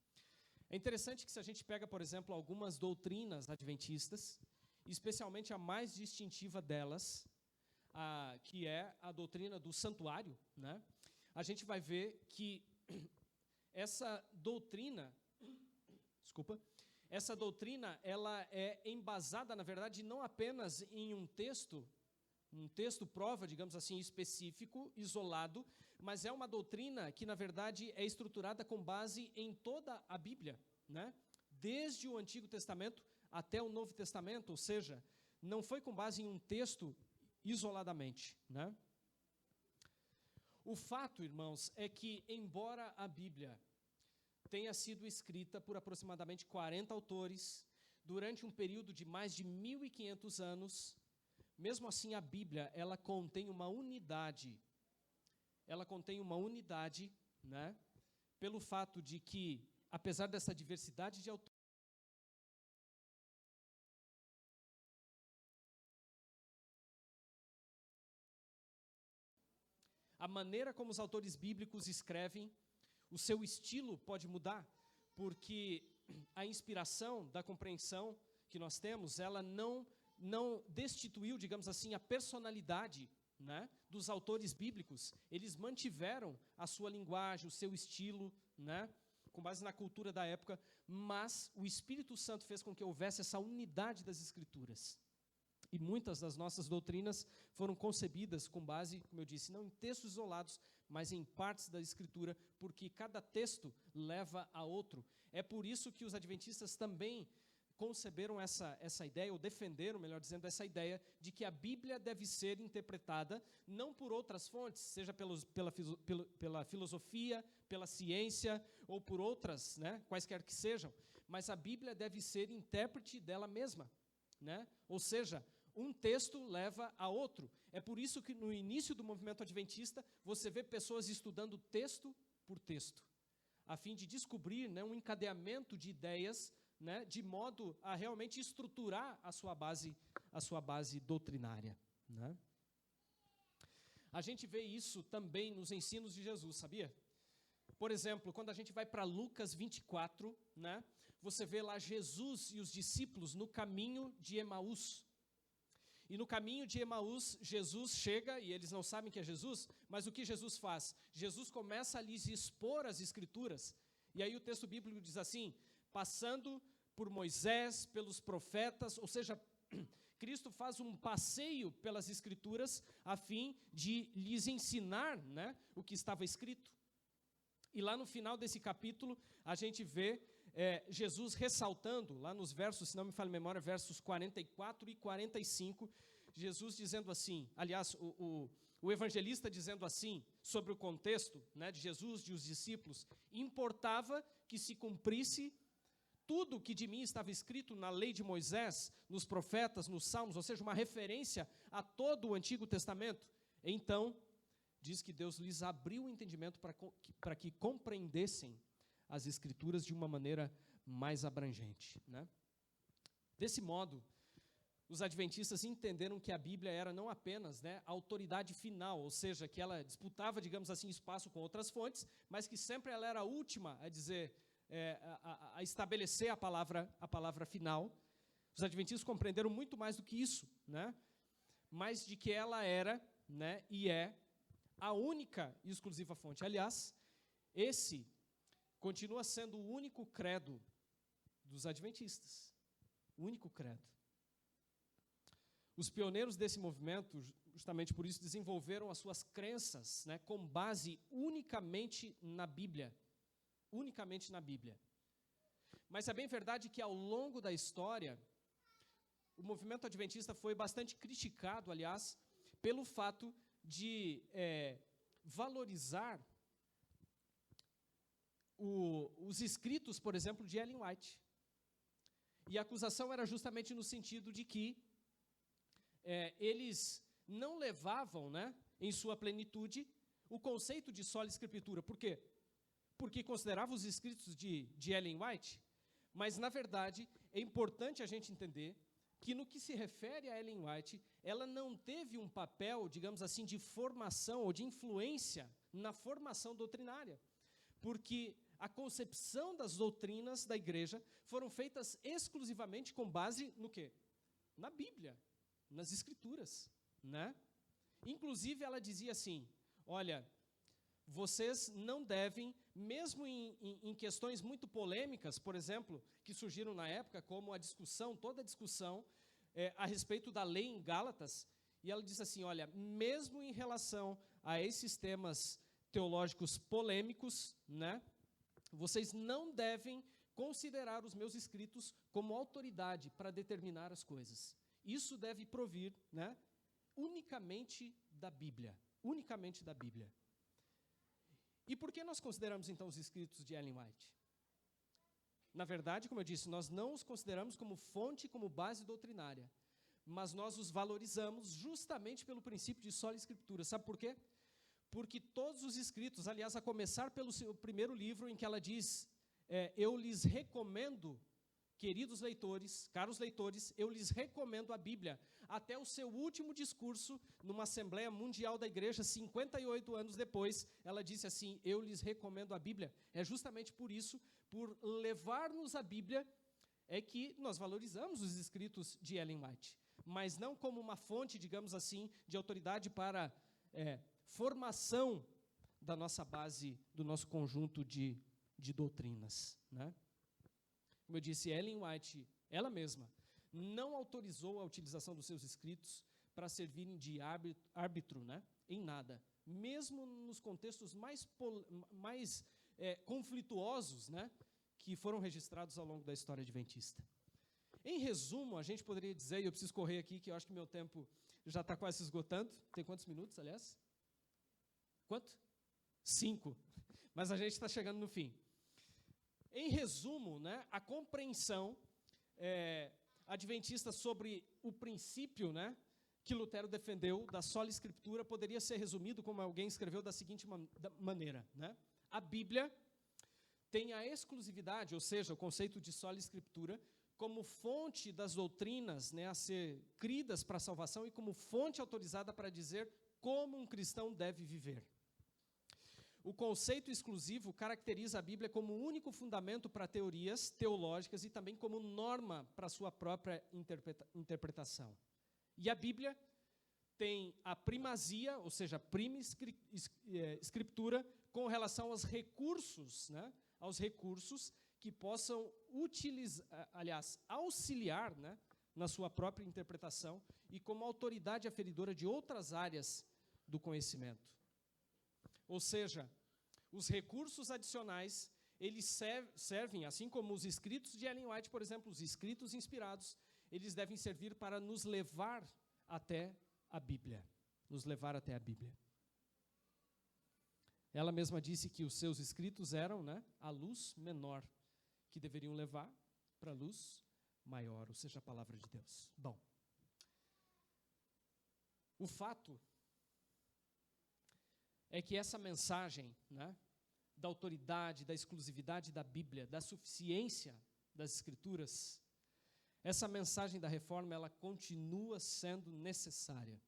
É interessante que se a gente pega, por exemplo, algumas doutrinas adventistas, especialmente a mais distintiva delas, que é a doutrina do santuário, né? A gente vai ver que essa doutrina, ela é embasada, na verdade, não apenas em um texto prova, digamos assim, específico, isolado, mas é uma doutrina que, na verdade, é estruturada com base em toda a Bíblia, né? Desde o Antigo Testamento até o Novo Testamento, ou seja, não foi com base em um texto isoladamente, né? O fato, irmãos, é que, embora a Bíblia tenha sido escrita por aproximadamente 40 autores, durante um período de mais de 1.500 anos, mesmo assim a Bíblia, ela contém uma unidade, né? Pelo fato de que, apesar dessa diversidade de autores, a maneira como os autores bíblicos escrevem, o seu estilo pode mudar, porque a inspiração da compreensão que nós temos, ela não destituiu, digamos assim, a personalidade, né, dos autores bíblicos. Eles mantiveram a sua linguagem, o seu estilo, né, com base na cultura da época, mas o Espírito Santo fez com que houvesse essa unidade das Escrituras. E muitas das nossas doutrinas foram concebidas com base, como eu disse, não em textos isolados, mas em partes da Escritura, porque cada texto leva a outro. É por isso que os adventistas também conceberam essa ideia, ou defenderam, melhor dizendo, essa ideia de que a Bíblia deve ser interpretada não por outras fontes, seja pela filosofia, pela ciência, ou por outras, né, quaisquer que sejam, mas a Bíblia deve ser intérprete dela mesma, né? Ou seja, um texto leva a outro. É por isso que no início do movimento adventista, você vê pessoas estudando texto por texto, a fim de descobrir, né, um encadeamento de ideias, né, de modo a realmente estruturar a sua base doutrinária, né? A gente vê isso também nos ensinos de Jesus, sabia? Por exemplo, quando a gente vai para Lucas 24, né, você vê lá Jesus e os discípulos no caminho de Emaús. E no caminho de Emaús, Jesus chega, e eles não sabem que é Jesus, mas o que Jesus faz? Jesus começa a lhes expor as Escrituras. E aí o texto bíblico diz assim, passando por Moisés, pelos profetas, ou seja, Cristo faz um passeio pelas Escrituras a fim de lhes ensinar, né, o que estava escrito. E lá no final desse capítulo, a gente vê Jesus ressaltando, lá nos versos, se não me falha a memória, versos 44 e 45, Jesus dizendo assim, aliás, o evangelista dizendo assim, sobre o contexto, né, de Jesus, de os discípulos, importava que se cumprisse tudo o que de mim estava escrito na lei de Moisés, nos profetas, nos salmos, ou seja, uma referência a todo o Antigo Testamento. Então, diz que Deus lhes abriu o entendimento para que compreendessem as Escrituras de uma maneira mais abrangente, né? Desse modo, os adventistas entenderam que a Bíblia era não apenas, né, a autoridade final, ou seja, que ela disputava, digamos assim, espaço com outras fontes, mas que sempre ela era a última a dizer, a estabelecer a palavra final. Os adventistas compreenderam muito mais do que isso, né? Mas de que ela era, né, e é a única e exclusiva fonte. Aliás, esse continua sendo o único credo dos adventistas. O único credo. Os pioneiros desse movimento, justamente por isso, desenvolveram as suas crenças, né, com base unicamente na Bíblia. Unicamente na Bíblia. Mas é bem verdade que, ao longo da história, o movimento adventista foi bastante criticado, aliás, pelo fato de valorizar os escritos, por exemplo, de Ellen White. E a acusação era justamente no sentido de que eles não levavam, né, em sua plenitude o conceito de sola escritura. Por quê? Porque consideravam os escritos de Ellen White, mas, na verdade, é importante a gente entender que, no que se refere a Ellen White, ela não teve um papel, digamos assim, de formação ou de influência na formação doutrinária, porque a concepção das doutrinas da igreja foram feitas exclusivamente com base no quê? Na Bíblia, nas Escrituras, né? Inclusive, ela dizia assim, olha, vocês não devem, mesmo em questões muito polêmicas, por exemplo, que surgiram na época, como toda a discussão a respeito da lei em Gálatas, e ela diz assim, olha, mesmo em relação a esses temas teológicos polêmicos, né, vocês não devem considerar os meus escritos como autoridade para determinar as coisas. Isso deve provir, né, unicamente da Bíblia. Unicamente da Bíblia. E por que nós consideramos, então, os escritos de Ellen White? Na verdade, como eu disse, nós não os consideramos como fonte, como base doutrinária, mas nós os valorizamos justamente pelo princípio de sola escritura. Sabe por quê? Porque todos os escritos, aliás, a começar pelo seu primeiro livro, em que ela diz, eu lhes recomendo, queridos leitores, caros leitores, eu lhes recomendo a Bíblia, até o seu último discurso, numa Assembleia Mundial da Igreja, 58 anos depois, ela disse assim, eu lhes recomendo a Bíblia. É justamente por isso, por levar-nos a Bíblia, é que nós valorizamos os escritos de Ellen White, mas não como uma fonte, digamos assim, de autoridade para formação da nossa base, do nosso conjunto de doutrinas, né? Como eu disse, Ellen White, ela mesma, não autorizou a utilização dos seus escritos para servirem de árbitro, né, em nada, mesmo nos contextos mais conflituosos, né, que foram registrados ao longo da história adventista. Em resumo, a gente poderia dizer, e eu preciso correr aqui, que eu acho que meu tempo já está quase se esgotando. Tem quantos minutos, aliás? Quanto? 5. Mas a gente está chegando no fim. Em resumo, né, a compreensão adventista sobre o princípio, né, que Lutero defendeu da sola Escritura poderia ser resumido, como alguém escreveu, da seguinte maneira, né? A Bíblia tem a exclusividade, ou seja, o conceito de sola Escritura, como fonte das doutrinas, né, a ser cridas para a salvação e como fonte autorizada para dizer como um cristão deve viver. O conceito exclusivo caracteriza a Bíblia como o único fundamento para teorias teológicas e também como norma para a sua própria interpretação. E a Bíblia tem a primazia, ou seja, prima escritura, com relação aos recursos, né, aos recursos que possam auxiliar, né, na sua própria interpretação e como autoridade aferidora de outras áreas do conhecimento. Ou seja, os recursos adicionais, eles servem, assim como os escritos de Ellen White, por exemplo, os escritos inspirados, eles devem servir para nos levar até a Bíblia. Nos levar até a Bíblia. Ela mesma disse que os seus escritos eram, né, a luz menor, que deveriam levar para a luz maior, ou seja, a palavra de Deus. Bom, o fato é que essa mensagem, né, da autoridade, da exclusividade da Bíblia, da suficiência das Escrituras, essa mensagem da reforma, ela continua sendo necessária.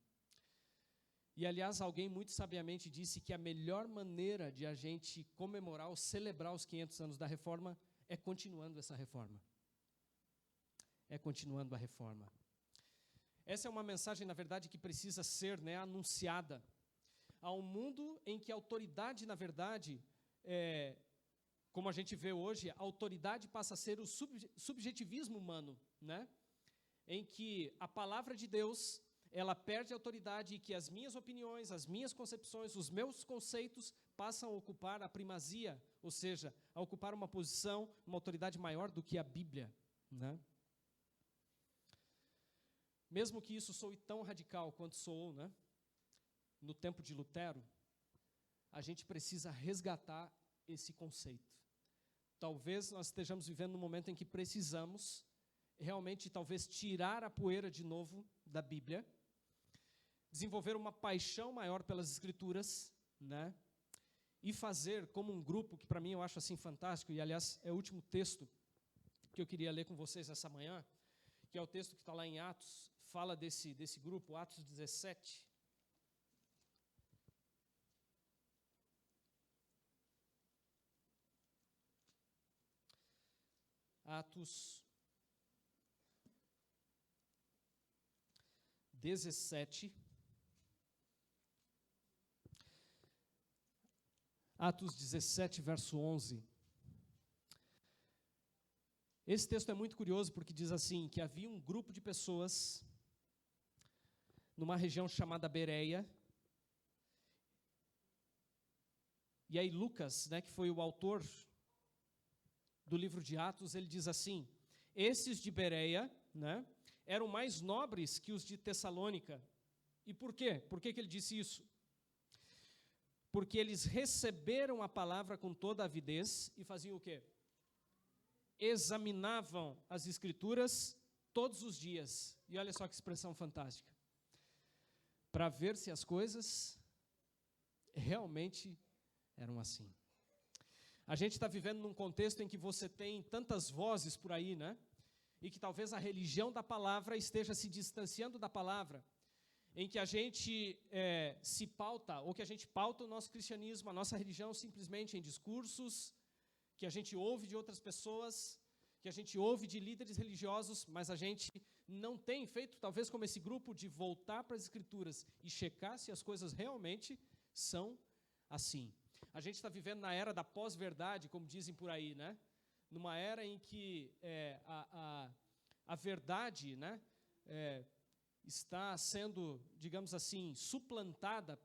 E, aliás, alguém muito sabiamente disse que a melhor maneira de a gente comemorar ou celebrar os 500 anos da reforma é continuando essa reforma. É continuando a reforma. Essa é uma mensagem, na verdade, que precisa ser, né, anunciada a um mundo em que a autoridade, na verdade, como a gente vê hoje, a autoridade passa a ser o subjetivismo humano, né? Em que a palavra de Deus, ela perde a autoridade e que as minhas opiniões, as minhas concepções, os meus conceitos passam a ocupar a primazia, ou seja, a ocupar uma posição, uma autoridade maior do que a Bíblia, né? Mesmo que isso soe tão radical quanto soou, né, no tempo de Lutero, a gente precisa resgatar esse conceito. Talvez nós estejamos vivendo um momento em que precisamos realmente, talvez, tirar a poeira de novo da Bíblia, desenvolver uma paixão maior pelas Escrituras, né, e fazer como um grupo, que para mim eu acho assim fantástico, e aliás é o último texto que eu queria ler com vocês essa manhã, que é o texto que está lá em Atos, fala desse grupo, Atos 17. Atos 17. Atos 17, verso 11. Esse texto é muito curioso porque diz assim, que havia um grupo de pessoas numa região chamada Bereia. E aí Lucas, né, que foi o autor do livro de Atos, ele diz assim, esses de Bereia, né, eram mais nobres que os de Tessalônica. E por quê? Por que ele disse isso? Porque eles receberam a palavra com toda a avidez e faziam o quê? Examinavam as Escrituras todos os dias. E olha só que expressão fantástica. Para ver se as coisas realmente eram assim. A gente está vivendo num contexto em que você tem tantas vozes por aí, né? E que talvez a religião da palavra esteja se distanciando da palavra, em que a gente se pauta, ou que a gente pauta o nosso cristianismo, a nossa religião simplesmente em discursos, que a gente ouve de outras pessoas, que a gente ouve de líderes religiosos, mas a gente não tem feito, talvez como esse grupo, de voltar para as Escrituras e checar se as coisas realmente são assim. A gente está vivendo na era da pós-verdade, como dizem por aí, né? Numa era em que a verdade, né, está sendo, digamos assim, suplantada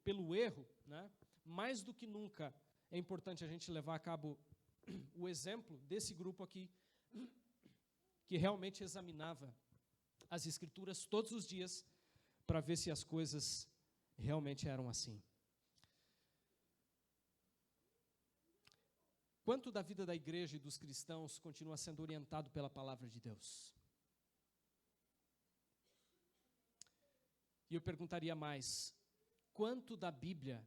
pelo erro, né? Mais do que nunca é importante a gente levar a cabo o exemplo desse grupo aqui, que realmente examinava as Escrituras todos os dias para ver se as coisas realmente eram assim. Quanto da vida da igreja e dos cristãos continua sendo orientado pela palavra de Deus? E eu perguntaria mais, quanto da Bíblia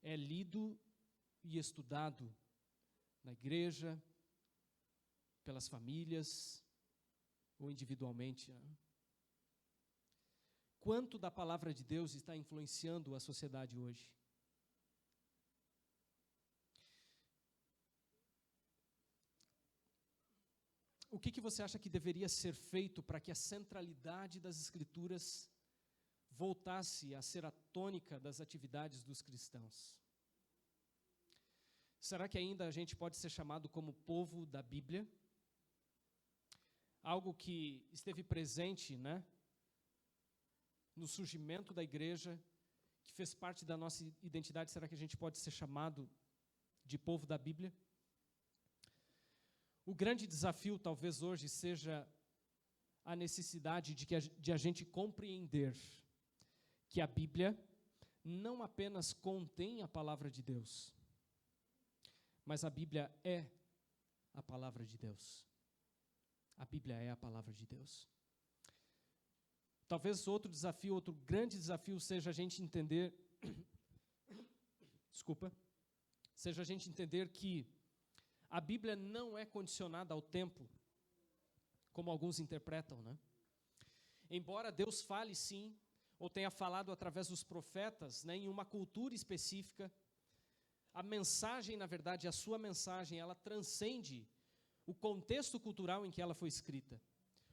é lido e estudado na igreja, pelas famílias ou individualmente? Quanto da palavra de Deus está influenciando a sociedade hoje? O que você acha que deveria ser feito para que a centralidade das Escrituras voltasse a ser a tônica das atividades dos cristãos? Será que ainda a gente pode ser chamado como povo da Bíblia? Algo que esteve presente, né, no surgimento da igreja, que fez parte da nossa identidade. Será que a gente pode ser chamado de povo da Bíblia? O grande desafio, talvez hoje, seja a necessidade de a gente compreender que a Bíblia não apenas contém a palavra de Deus, mas a Bíblia é a palavra de Deus. A Bíblia é a palavra de Deus. Talvez outro grande desafio seja a gente entender, seja a gente entender que a Bíblia não é condicionada ao tempo, como alguns interpretam, né? Embora Deus fale sim, ou tenha falado através dos profetas, né, em uma cultura específica, a mensagem, na verdade, a sua mensagem, ela transcende o contexto cultural em que ela foi escrita.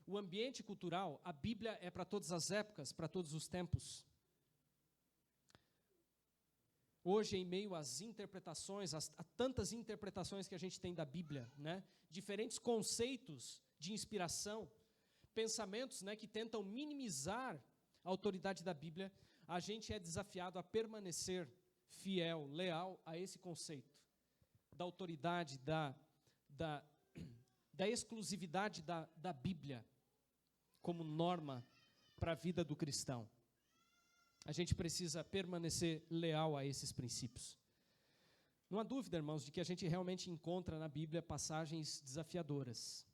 O ambiente cultural, a Bíblia é para todas as épocas, para todos os tempos. Hoje, em meio às interpretações, a tantas interpretações que a gente tem da Bíblia, né, diferentes conceitos de inspiração, pensamentos, né, que tentam minimizar a autoridade da Bíblia, a gente é desafiado a permanecer fiel, leal a esse conceito da autoridade, da exclusividade da Bíblia como norma para a vida do cristão. A gente precisa permanecer leal a esses princípios. Não há dúvida, irmãos, de que a gente realmente encontra na Bíblia passagens desafiadoras.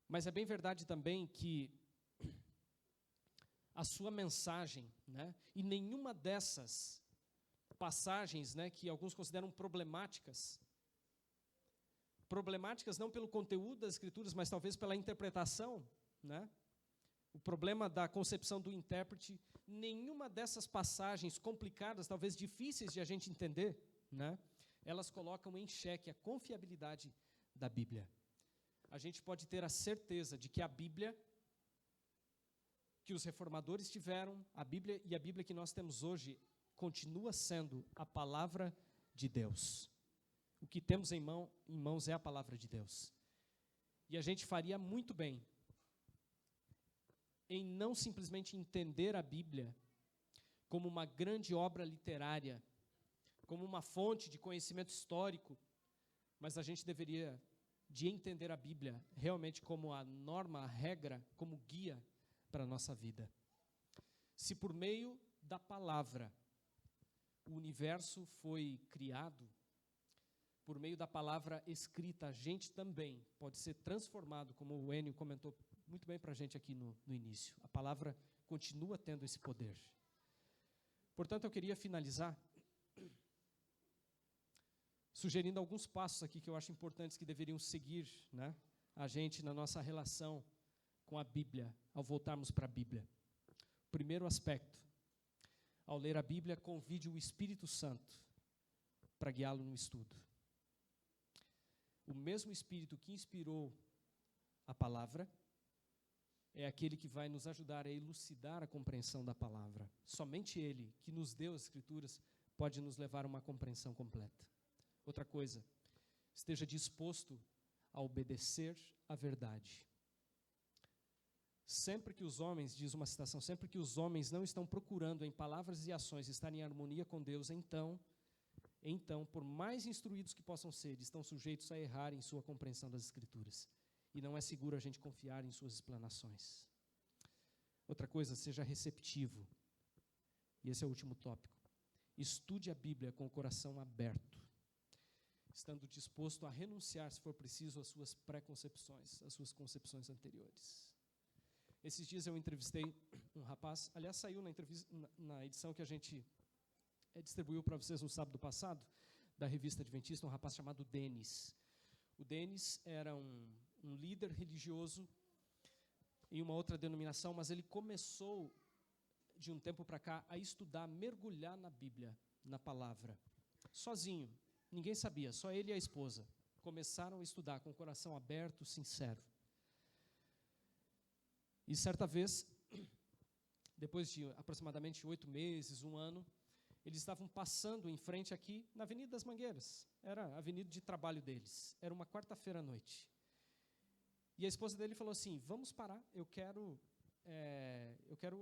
Mas é bem verdade também que a sua mensagem, né, e nenhuma dessas passagens, né, que alguns consideram problemáticas não pelo conteúdo das Escrituras, mas talvez pela interpretação, né? O problema da concepção do intérprete, nenhuma dessas passagens complicadas, talvez difíceis de a gente entender, né, elas colocam em xeque a confiabilidade da Bíblia. A gente pode ter a certeza de que a Bíblia que os reformadores tiveram, a Bíblia que nós temos hoje, continua sendo a palavra de Deus. O que temos em mãos é a palavra de Deus. E a gente faria muito bem em não simplesmente entender a Bíblia como uma grande obra literária, como uma fonte de conhecimento histórico, mas a gente deveria de entender a Bíblia realmente como a norma, a regra, como guia para a nossa vida. Se por meio da palavra o universo foi criado, por meio da palavra escrita, a gente também pode ser transformado, como o Enio comentou muito bem para a gente aqui no início. A palavra continua tendo esse poder. Portanto, eu queria finalizar sugerindo alguns passos aqui que eu acho importantes que deveriam seguir, né, a gente na nossa relação com a Bíblia, ao voltarmos para a Bíblia. Primeiro aspecto, ao ler a Bíblia, convide o Espírito Santo para guiá-lo no estudo. O mesmo Espírito que inspirou a palavra é aquele que vai nos ajudar a elucidar a compreensão da palavra. Somente Ele, que nos deu as Escrituras, pode nos levar a uma compreensão completa. Outra coisa, esteja disposto a obedecer à verdade. Sempre que os homens, diz uma citação, sempre que os homens não estão procurando em palavras e ações estar em harmonia com Deus, então Então, por mais instruídos que possam ser, estão sujeitos a errar em sua compreensão das Escrituras. E não é seguro a gente confiar em suas explanações. Outra coisa, seja receptivo. E esse é o último tópico. Estude a Bíblia com o coração aberto, estando disposto a renunciar, se for preciso, às suas preconcepções, às suas concepções anteriores. Esses dias eu entrevistei um rapaz, aliás, saiu na edição que a gente distribuiu para vocês no sábado passado, da revista Adventista, um rapaz chamado Denis. O Denis era um líder religioso em uma outra denominação, mas ele começou, de um tempo para cá, a estudar, mergulhar na Bíblia, na palavra, sozinho. Ninguém sabia, só ele e a esposa. Começaram a estudar com o coração aberto, sincero. E certa vez, depois de aproximadamente 8 meses, 1 ano, eles estavam passando em frente aqui na Avenida das Mangueiras. Era a avenida de trabalho deles. Era uma quarta-feira à noite. E a esposa dele falou assim, vamos parar, eu quero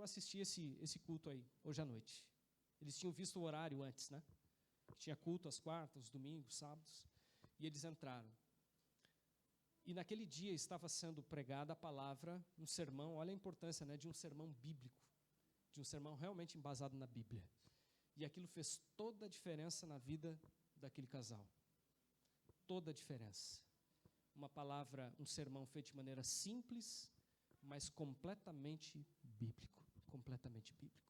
assistir esse culto aí, hoje à noite. Eles tinham visto o horário antes, né? Tinha culto às quartas, domingos, sábados. E eles entraram. E naquele dia estava sendo pregada a palavra, um sermão, olha a importância, né, de um sermão bíblico, de um sermão realmente embasado na Bíblia. E aquilo fez toda a diferença na vida daquele casal. Toda a diferença. Uma palavra, um sermão feito de maneira simples, mas completamente bíblico. Completamente bíblico.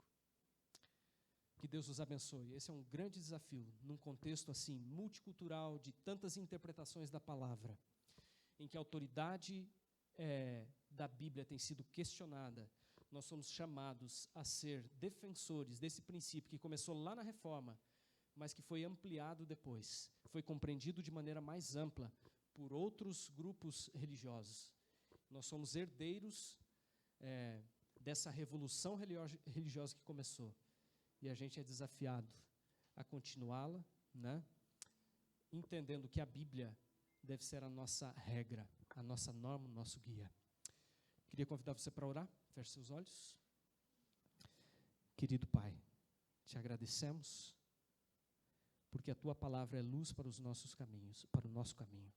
Que Deus os abençoe. Esse é um grande desafio, num contexto assim, multicultural, de tantas interpretações da palavra, em que a autoridade da Bíblia tem sido questionada. Nós somos chamados a ser defensores desse princípio que começou lá na Reforma, mas que foi ampliado depois, foi compreendido de maneira mais ampla por outros grupos religiosos. Nós somos herdeiros dessa revolução religiosa que começou. E a gente é desafiado a continuá-la, né? Entendendo que a Bíblia deve ser a nossa regra, a nossa norma, o nosso guia. Queria convidar você para orar. Feche seus olhos. Querido Pai, te agradecemos, porque a Tua palavra é luz para os nossos caminhos, para o nosso caminho.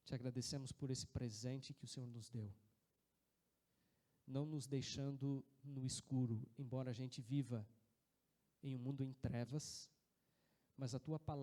Te agradecemos por esse presente que o Senhor nos deu, não nos deixando no escuro, embora a gente viva em um mundo em trevas, mas a Tua palavra